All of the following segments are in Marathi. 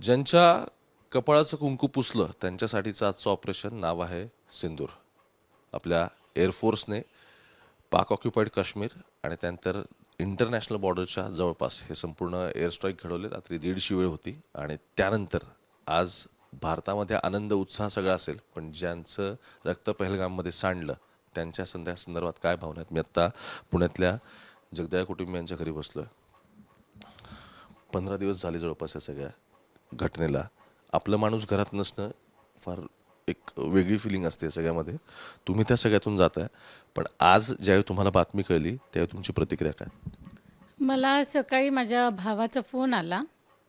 ज्यांच्या कपाळाचं कुंकू पुसलं त्यांच्यासाठीचं आजचं ऑपरेशन नाव आहे सिंदूर. आपल्या एअरफोर्सने पाक ऑक्युपाईड काश्मीर आणि त्यानंतर इंटरनॅशनल बॉर्डरच्या जवळपास हे संपूर्ण एअर स्ट्राईक घडवले. रात्री 1:30 वेळ होती आणि त्यानंतर आज भारतामध्ये आनंद उत्साह सगळा असेल, पण ज्यांचं रक्त पहलगाममध्ये सांडलं त्यांच्या संदर्भात काय भावना आहेत. मी आत्ता पुण्यातल्या जगदया कुटुंबियांच्या घरी बसलो आहे. 15 दिवस झाले जवळपास या सगळ्या घटनेला. आपलं माणूस घरात नसणं फार एक वेगळी फिलिंग असते सगळ्यामध्ये. तुम्ही त्या सगळ्यातून जाताय, पण आज ज्यावेळी तुम्हाला बातमी कळली त्यावेळी तुमची प्रतिक्रिया काय? मला सकाळी माझ्या भावाचा फोन आला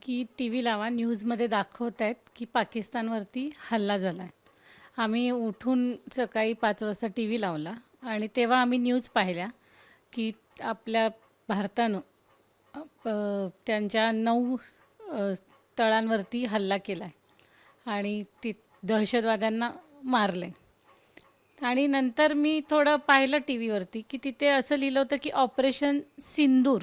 की टी व्ही लावा, न्यूजमध्ये दाखवत आहेत की पाकिस्तानवरती हल्ला झाला आहे. आम्ही उठून सकाळी 5 वाजता टी व्ही लावला आणि तेव्हा आम्ही न्यूज पाहिल्या की आपल्या भारतानं त्यांच्या 9 तळांवरती हल्ला केला आहे आणि ती दहशतवाद्यांना मारले. आणि नंतर मी थोडं पाहिलं टी व्हीवरती की तिथे असं लिहिलं होतं की ऑपरेशन सिंदूर.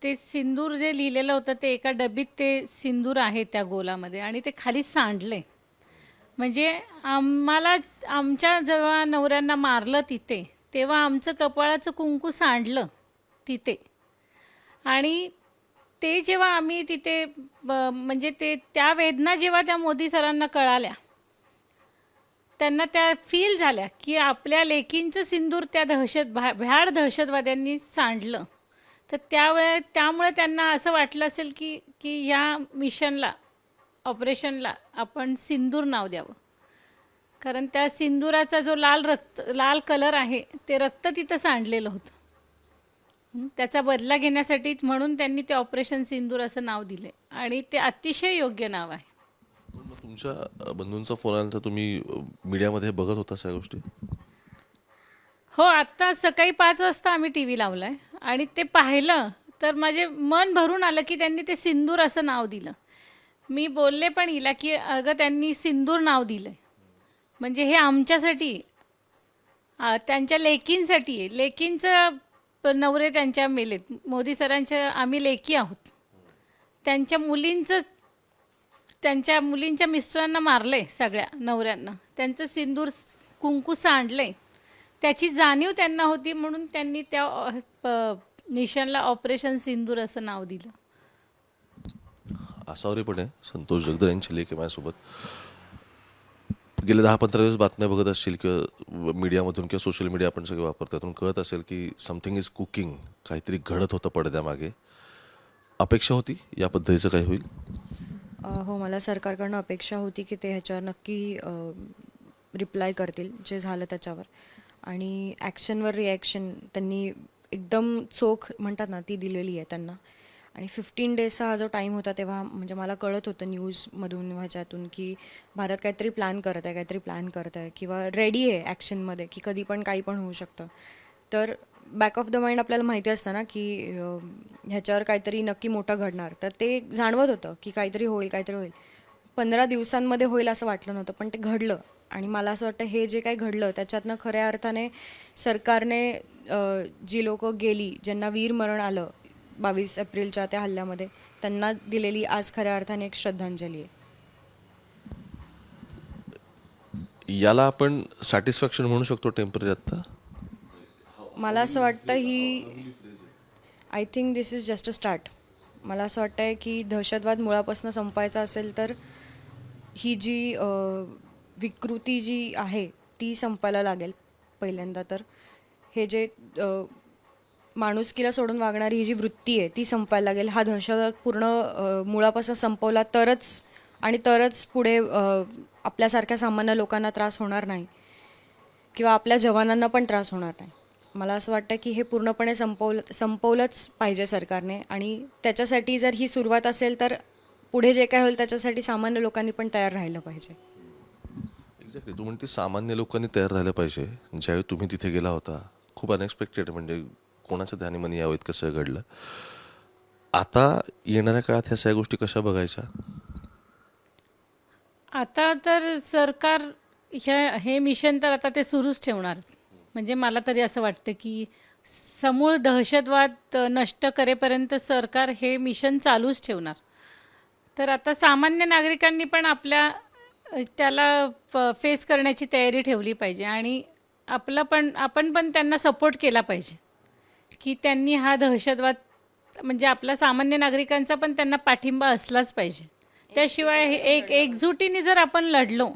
ते सिंदूर जे लिहिलेलं होतं ते एका डबीत ते सिंदूर आहे त्या गोलामध्ये आणि ते खाली सांडले. म्हणजे आम्हाला आमच्या जेव्हा नवऱ्यांना मारलं तिथे, तेव्हा आमचं कपाळाचं कुंकू सांडलं तिथे. आणि ते जेव्हा आम्ही तिथे म्हणजे ते त्या वेदना जेव्हा त्या मोदी सरांना कळाल्या, त्यांना त्या फील झाल्या की आपल्या लेकींचं सिंदूर त्या भ्याड दहशतवाद्यांनी सांडलं. तर त्यामुळे त्यांना असं वाटलं असेल की की या मिशनला, ऑपरेशनला आपण सिंदूर नाव द्यावं. कारण त्या सिंदुराचा जो लाल कलर आहे ते रक्त तिथं सांडलेलं होतं. त्याचा बदला घेण्यासाठी म्हणून त्यांनी ते ऑपरेशन सिंदूर असं नाव दिले आणि ते अतिशय योग्य नाव आहे. मग तुमच्या बंधूंचा फोन आल्यानंतर तुम्ही मीडियामध्ये बघत होता सगळ्या गोष्टी? हो, आत्ता सकाळी 5 वाजता आम्ही टी व्ही लावला आहे आणि ते पाहिलं तर माझे मन भरून आलं की त्यांनी ते सिंदूर असं नाव दिलं. मी बोलले पण हिला की अगं त्यांनी सिंदूर नाव दिलं आहे, म्हणजे हे आमच्यासाठी, त्यांच्या लेकींसाठी आहे. लेकींचं नवरे त्यांच्या मेलेत. मोदी सरांच्या आम्ही लेकी आहोत. त्यांच्या मुलींच्या मिस्टरांना मारलंय, सगळ्या नवऱ्यांना. त्यांचं सिंदूर कुंकू सांडलंय. त्याची जाणीव त्यांना होती म्हणून त्यांनी त्या मिशनला ऑपरेशन सिंदूर असं नाव दिलं. आसावरीपणे संतोष जगदर यांची लेख आहे माझ्यासोबत. गेले 10-15 दिवस बातम्या बघत असतील किंवा मीडियामधून किंवा सोशल मीडिया आपण सगळे वापरतो, त्यातून कळत असेल की समथिंग इज कुकिंग, काहीतरी घडत होतं पडद्यामागे. अपेक्षा होती या पद्धतीचं काही होईल? हो, मला सरकारकडनं अपेक्षा होती की ते ह्याच्यावर नक्की रिप्लाय करतील जे झालं त्याच्यावर. आणि ॲक्शनवर रिॲक्शन त्यांनी एकदम चोख म्हणतात ना ती दिलेली आहे त्यांना. आणि 15 डेजचा हा जो टाईम होता तेव्हा म्हणजे मला कळत होतं न्यूजमधून ह्याच्यातून की भारत काहीतरी प्लॅन करत आहे किंवा रेडी आहे ॲक्शनमध्ये की कधी पण काही पण होऊ शकतं. तर बॅक ऑफ द माइंड आपल्याला माहिती असतं ना की ह्याच्यावर काहीतरी नक्की मोठं घडणार. तर ते जाणवत होतं की काहीतरी होईल. 15 दिवसांमध्ये होईल असं वाटलं नव्हतं, पण ते घडलं. आणि मला असं वाटतं हे जे काही घडलं त्याच्यातनं खऱ्या अर्थाने सरकारने जी लोकं गेली, ज्यांना वीरमरण आलं 22 एप्रिलच्या त्या हल्ल्यामध्ये, त्यांना दिलेली आज खऱ्या अर्थाने एक श्रद्धांजली आहे. याला आपण सॅटिस्फॅक्शन म्हणू शकतो टेम्पररी आत्ता? मला असं वाटतं I think this is just a start. मला असं वाटतं आहे की दहशतवाद मुळापासून संपायचा असेल तर ही जी विकृती जी आहे ती संपायला लागेल पहिल्यांदा. तर हे जे माणुसकीला सोडून वागणारी ही जी वृत्ती आहे ती संपायला लागेल. हा दहशतवाद पूर्ण मुळापासून संपवला तरच पुढे आपल्यासारख्या सामान्य लोकांना त्रास होणार नाही किंवा आपल्या जवानांना पण त्रास होणार नाही. मला असं वाटतं की हे पूर्णपणे संपवलंच पाहिजे सरकारने. आणि त्याच्यासाठी जर ही सुरुवात असेल तर पुढे जे काय होईल त्याच्यासाठी सामान्य लोकांनी पण तयार राहिलं पाहिजे. एक्झॅक्टली, तू म्हणते सामान्य लोकांनी तयार राहिलं पाहिजे. ज्यावेळी तुम्ही तिथे गेला होता खूप अनएक्सपेक्टेड, म्हणजे कोणाचं ध्यानी मनी यावं इतकं सगळं घडलं. आता येणाऱ्या काळात ह्या सगळ्या गोष्टी कशा बघायच्या? आता तर सरकार हे मिशन तर आता ते सुरूच ठेवणार. म्हणजे मला तरी असं वाटतं की समूळ दहशतवाद नष्ट करेपर्यंत सरकार हे मिशन चालूच ठेवणार. तर आता सामान्य नागरिकांनी पण आपल्या त्याला फेस करण्याची तयारी ठेवली पाहिजे आणि आपण पण त्यांना सपोर्ट केला पाहिजे की त्यांनी हा दहशतवाद म्हणजे आपला सामान्य नागरिकांचा पण त्यांना पाठिंबा असलाच पाहिजे. त्याशिवाय एकजुटीने जर आपण लढलो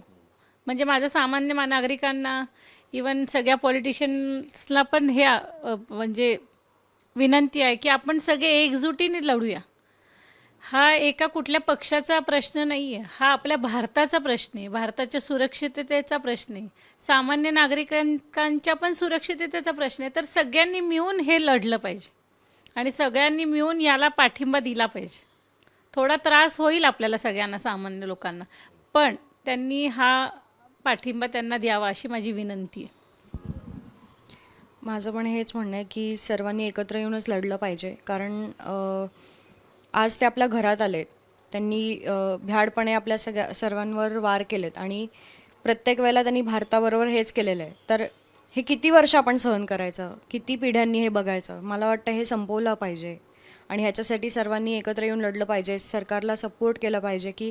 म्हणजे माझं सामान्य नागरिकांना इवन सगळ्या पॉलिटिशियन्सला पण हे म्हणजे विनंती आहे की आपण सगळे एकजुटीने लढूया. हा एका कुठल्या पक्षाचा प्रश्न नाही आहे, हा आपल्या भारताचा प्रश्न आहे, भारताच्या सुरक्षिततेचा प्रश्न आहे, सामान्य नागरिकांच्या पण सुरक्षिततेचा प्रश्न आहे. तर सगळ्यांनी मिळून हे लढलं पाहिजे आणि सगळ्यांनी मिळून याला पाठिंबा दिला पाहिजे. थोडा त्रास होईल आपल्याला सगळ्यांना, सामान्य लोकांना, पण त्यांनी हा पाठिंबा त्यांना द्यावा अशी माझी विनंती आहे. माझं पण हेच म्हणणं आहे की सर्वांनी एकत्र येऊनच लढलं पाहिजे. कारण आज ते आपल्या घरात आले, त्यांनी भ्याडपणे आपल्या सर्वांवर वार केलेत आणि प्रत्येक वेळेला त्यांनी भारताबरोबर हेच केलेलं आहे. तर हे किती वर्ष आपण सहन करायचं, किती पिढ्यांनी हे बघायचं? मला वाटतं हे संपवलं पाहिजे आणि ह्याच्यासाठी सर्वांनी एकत्र येऊन लढलं पाहिजे. सरकारला सपोर्ट केलं पाहिजे की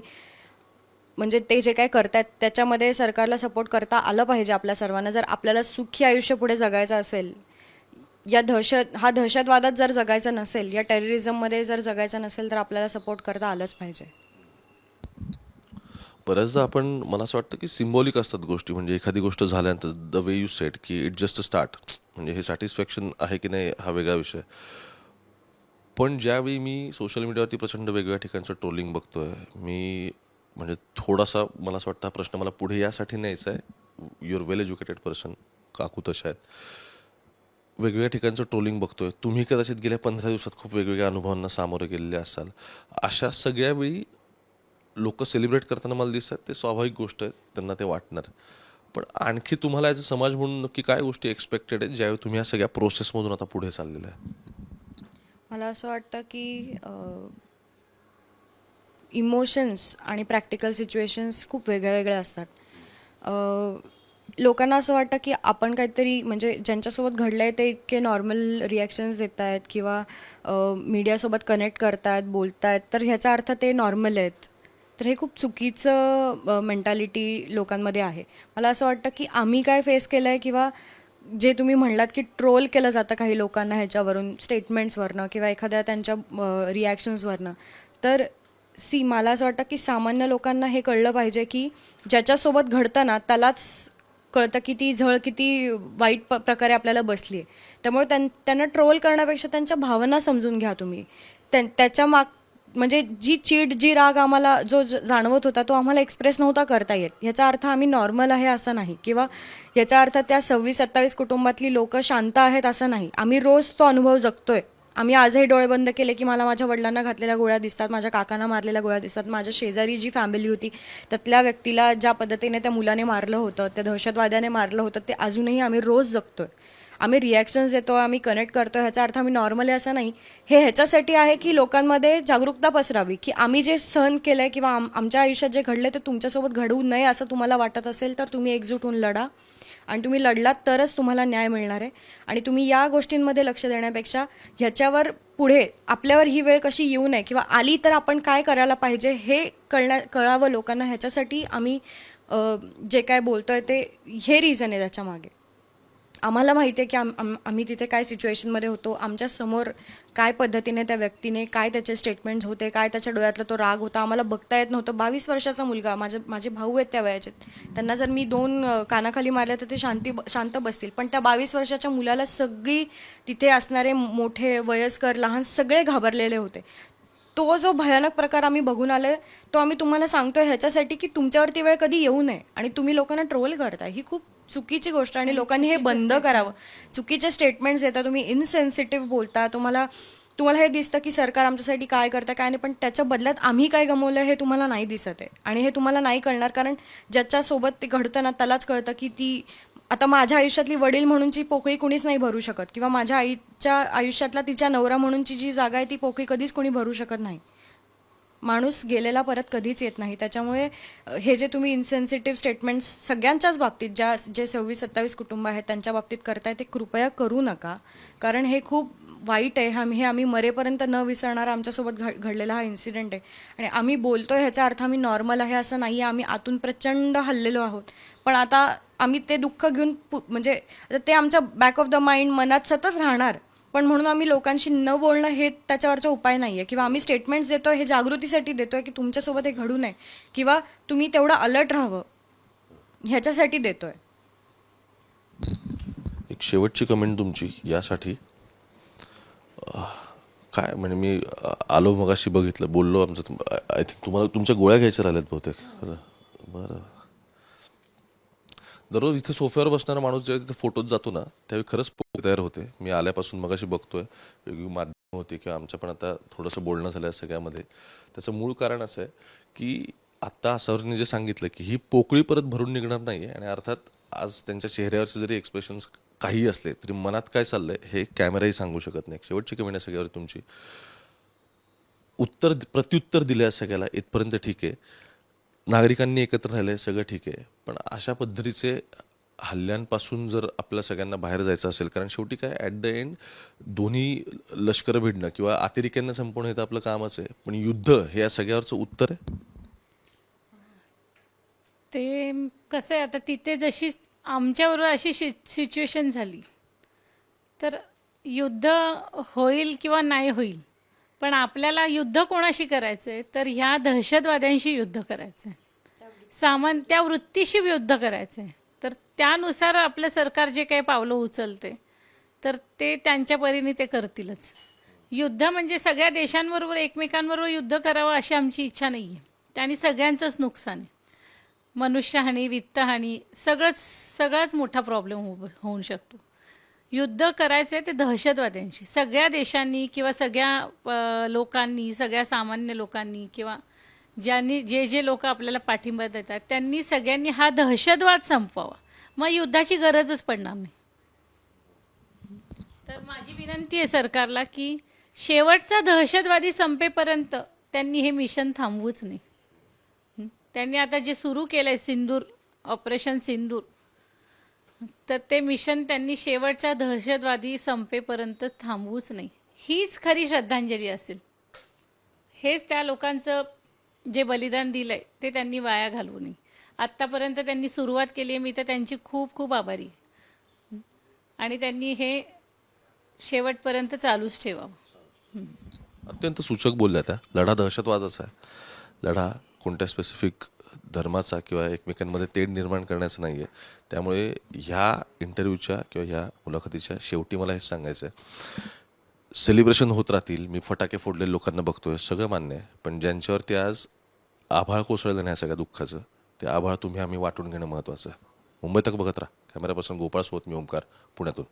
म्हणजे ते जे काय करतायत त्याच्यामध्ये सरकारला सपोर्ट करता आलं पाहिजे आपल्या सर्वांना. जर आपल्याला सुखी आयुष्य पुढे जगायचं असेल, हा दहशतवादात जर जगायचं नसेल, या टेररिझममध्ये जर जगायचं नसेल, तर आपल्याला सपोर्ट करता आलंच पाहिजे. बऱ्याचदा मला असं वाटतं की सिम्बॉलिक असतात गोष्टी. म्हणजे एखादी गोष्ट झाल्यानंतर द वे यू सेड की इट जस्ट अ स्टार्ट, म्हणजे हे सॅटिस्फॅक्शन आहे की नाही हा वेगळा विषय. पण ज्यावेळी मी सोशल मीडियावरती प्रचंड वेगवेगळ्या ठिकाणचं ट्रोलिंग बघतोय, मी म्हणजे थोडासा मला असं वाटतं हा प्रश्न मला पुढे यासाठी न्यायचा आहे. युअर वेल एज्युकेटेड पर्सन, काकू तशा आहेत. वेगवेगळ्या ठिकाणचं ट्रोलिंग बघतोय, तुम्ही कदाचित गेल्या 15 दिवसात खूप वेगवेगळ्या अनुभवांना सामोरे गेलेले असाल. अशा सगळ्या वेळी लोक सेलिब्रेट करताना मला दिसतात, ते स्वाभाविक गोष्ट आहे, त्यांना ते वाटणार. पण आणखी तुम्हाला ॲज अ समाज म्हणून नक्की काय गोष्टी एक्सपेक्टेड आहेत ज्यावेळी तुम्ही या सगळ्या प्रोसेसमधून आता पुढे चाललेलं आहे? मला असं वाटतं की इमोशन्स आणि प्रॅक्टिकल सिच्युएशन्स खूप वेगळ्या वेगळ्या असतात. लोकांना असं वाटतं की आपण काहीतरी म्हणजे ज्यांच्यासोबत घडलं आहे ते इतके नॉर्मल रिॲक्शन्स देत आहेत किंवा मीडियासोबत कनेक्ट करतात, बोलत आहेत, तर ह्याचा अर्थ ते नॉर्मल आहेत. तर हे खूप चुकीचं मेंटॅलिटी लोकांमध्ये आहे. मला असं वाटतं की आम्ही काय फेस केलं आहे किंवा जे तुम्ही म्हणलात की ट्रोल केलं जातं काही लोकांना ह्याच्यावरून, स्टेटमेंट्सवरनं किंवा एखाद्या त्यांच्या रिॲक्शन्सवरनं, तर मला असं वाटतं की सामान्य लोकांना हे कळलं पाहिजे की ज्याच्यासोबत घडतं ना त्यालाच कळतं की ती झळ किती वाईट प्रकारे आपल्याला बसली आहे. त्यामुळे त्यांना ट्रोल करण्यापेक्षा त्यांच्या भावना समजून घ्या तुम्ही. त्याच्या म्हणजे जी चीड, जी राग आम्हाला जो जाणवत होता तो आम्हाला एक्सप्रेस नव्हता करता येत. ह्याचा अर्थ आम्ही नॉर्मल आहे असं नाही, किंवा याचा अर्थ त्या 26-27 कुटुंबातली लोक शांत आहेत असं नाही. आम्ही रोज तो अनुभव जगतोय. आम्ही आजही डोळे बंद केले की मला माझ्या वडिलांना घातलेल्या गोळ्या दिसतात, माझ्या काकांना मारलेल्या गोळ्या दिसतात, माझ्या शेजारी जी फॅमिली होती त्यातल्या व्यक्तीला ज्या पद्धतीने त्या मुलाने मारलं होतं, त्या दहशतवाद्याने मारलं होतं, ते अजूनही आम्ही रोज जगतोय. आम्ही रिॲक्शन्स देतो, आम्ही कनेक्ट करतो, ह्याचा अर्थ आम्ही नॉर्मल आहे असं नाही. हे ह्याच्यासाठी आहे की लोकांमध्ये जागरूकता पसरावी की आम्ही जे सहन केलं आहे किंवा आमच्या आयुष्यात जे घडलं ते तुमच्यासोबत घडवू नये असं तुम्हाला वाटत असेल तर तुम्ही एकजूट होऊन लढा आणि तुम्ही लढलात तरच तुम्हाला न्याय मिळणार आहे. आणि तुम्ही या गोष्टींमध्ये लक्ष देण्यापेक्षा ह्याच्यावर पुढे आपल्यावर ही वेळ कशी येऊ नये किंवा आली तर आपण काय करायला पाहिजे हे कळावं लोकांना. ह्याच्यासाठी आम्ही जे काय बोलतोय ते हे रिझन आहे त्याच्यामागे. आम्हाला माहिती आहे की आम्ही तिथे काय सिच्युएशनमध्ये होतो, आमच्या समोर काय पद्धतीने त्या व्यक्तीने काय त्याचे स्टेटमेंट्स होते, काय त्याच्या डोळ्यातला तो राग होता, आम्हाला बघता येत नव्हतं. 22 वर्षाचा मुलगा, माझे भाऊ आहेत त्या वयाचे, त्यांना जर मी 2 कानाखाली मारले तर ते शांत बसतील. पण त्या 22 वर्षाच्या मुलाला सगळी तिथे असणारे मोठे, वयस्कर, लहान सगळे घाबरलेले होते. तो जो भयानक प्रकार आम्ही बघून आलोय तो आम्ही तुम्हाला सांगतोय ह्याच्यासाठी की तुमच्यावरती वेळ कधी येऊ नये. आणि तुम्ही लोकांना ट्रोल करताय, ही खूप चुकीची गोष्ट आणि लोकांनी हे बंद करावं. चुकीचे स्टेटमेंट्स देता तुम्ही, इनसेन्सिटिव्ह बोलता, तुम्हाला हे दिसतं की सरकार आमच्यासाठी काय करतं काय नाही, पण त्याच्या बदल्यात आम्ही काय गमवलं हे तुम्हाला नाही दिसत आहे. आणि हे तुम्हाला नाही कळणार कारण ज्याच्यासोबत ते घडतं ना त्यालाच कळतं की ती आता माझ्या आयुष्यातली वडील म्हणूनची पोकळी कुणीच नाही भरू शकत, किंवा माझ्या आईच्या आयुष्यातला तिच्या नवरा म्हणूनची जी जागा आहे ती पोकळी कधीच कोणी भरू शकत नाही. माणूस गेलेला परत कधीच येत नाही. त्याच्यामुळे हे जे तुम्ही इन्सेन्सिटिव्ह स्टेटमेंट्स सगळ्यांच्याच बाबतीत जे 26-27 कुटुंब आहेत त्यांच्या बाबतीत करताय ते कृपया करू नका. कारण हे खूप वाईट आहे, हे आम्ही मरेपर्यंत न विसरणारा आमच्यासोबत घडलेला हा इन्सिडेंट आहे. आणि आम्ही बोलतोय ह्याचा अर्थ आम्ही नॉर्मल आहे असं नाही आहे. आम्ही आतून प्रचंड हललेलो आहोत. पण आता आम्ही ते दुःख घेऊन म्हणजे आता ते आमच्या बॅक ऑफ द माइंड मनात सतत राहणार. पण म्हणून आम्ही लोकांशी न बोलणं हे त्याच्यावरचा उपाय नाही आहे. किंवा आम्ही स्टेटमेंट्स देतोय हे जागृतीसाठी देतोय की तुमच्यासोबत हे घडू नये किंवा तुम्ही तेवढं अलर्ट राहावं ह्याच्यासाठी देतोय. एक शेवटची कमेंट तुमची यासाठी. काय म्हणजे मी आलो मगाशी बघितलं बोललो आमचं आय थिंक तुम्हाला तुमच्या गोळ्या घ्यायच्या राहिल्यात बहुतेक. बरं दररोज इथे सोफ्यावर बसणारा माणूस जेव्हा तिथे फोटोत जातो ना त्यावेळी खरंच पोक तयार होते. मी आल्यापासून मगाशी बघतोय वेगळी माध्यमं होती किंवा आमचं पण आता थोडंसं बोलणं झालं आहे सगळ्यामध्ये. त्याचं मूळ कारण असं आहे की आत्ता सरांनी जे सांगितलं की ही पोकळी परत भरून निघणार नाही आहे. आणि अर्थात आज त्यांच्या चेहऱ्यावरचे जरी एक्सप्रेशन्स काही असले तरी मनात काय चाललंय हे कॅमेराही सांगू शकत नाही. शेवटची कमेंट आहे सगळ्यावर तुमची. प्रत्युत्तर दिलं आहे सगळ्याला इथपर्यंत ठीक आहे. नागरिकांनी एकत्र राहिलं सगळं ठीक आहे. पण अशा पद्धतीचे हल्ल्यांपासून जर आपल्या सगळ्यांना बाहेर जायचं असेल कारण शेवटी काय ॲट द एंड दोन्ही लष्करं भिडणं किंवा अतिरेक्यांना संपवणं हे तर आपलं कामच आहे. पण युद्ध हे या सगळ्यावरचं उत्तर आहे. ते कसं आहे आता तिथे जशी आमच्याबरोबर अशी सिच्युएशन झाली तर युद्ध होईल किंवा नाही होईल पण आपल्याला युद्ध कोणाशी करायचं आहे तर ह्या दहशतवाद्यांशी युद्ध करायचं आहे. त्या वृत्तीशी युद्ध करायचं आहे. तर त्यानुसार आपलं सरकार जे काही पावलं उचलते तर ते त्यांच्या परीने ते करतीलच. युद्ध म्हणजे सगळ्या देशांबरोबर एकमेकांबरोबर युद्ध करावं अशी आमची इच्छा नाही आहे. त्याने सगळ्यांचंच नुकसान आहे. मनुष्यहानी वित्तहानी सगळाच मोठा प्रॉब्लेम होऊ शकतो. युद्ध करायचं आहे ते दहशतवाद्यांशी सगळ्या देशांनी किंवा सगळ्या लोकांनी सगळ्या सामान्य लोकांनी किंवा जे लोक आपल्याला पाठिंबा देतात त्यांनी सगळ्यांनी हा दहशतवाद संपवावा. मग युद्धाची गरजच पडणार नाही. तर माझी विनंती आहे सरकारला की शेवटचा दहशतवादी संपेपर्यंत त्यांनी हे मिशन थांबवूच नाही. त्यांनी आता जे सुरू केलं आहे सिंदूर ऑपरेशन सिंदूर तर ते मिशन त्यांनी शेवटच्या दहशतवादी संपेपर्यंत थांबवूच नाही. हीच खरी श्रद्धांजली असेल. हेच त्या लोकांचं जे बलिदान दिलं आहे ते त्यांनी वाया घालवू नये. आत्तापर्यंत त्यांनी सुरुवात केली आहे. मी तर त्यांची खूप खूप आभारी आहे. आणि त्यांनी हे शेवटपर्यंत चालूच ठेवावं. अत्यंत सूचक बोलल्या त्या. लढा दहशतवादाचा आहे. लढा कोणत्या स्पेसिफिक धर्माचा किंवा एकमेकांमध्ये तेढ निर्माण करण्याचं नाही आहे. त्यामुळे ह्या इंटरव्ह्यूच्या किंवा ह्या मुलाखतीच्या शेवटी मला हेच सांगायचं आहे. सेलिब्रेशन होत राहतील. मी फटाके फोडलेले लोकांना बघतोय सगळं मान्य आहे. पण ज्यांच्यावरती आज आभाळ कोसळलं नाही सगळ्या दुःखाचं ते आभाळ तुम्ही आम्ही वाटून घेणं महत्त्वाचं आहे. मुंबई तक बघत राहा. कॅमेरापासून गोपाळ सोबत मी ओमकार पुण्यातून.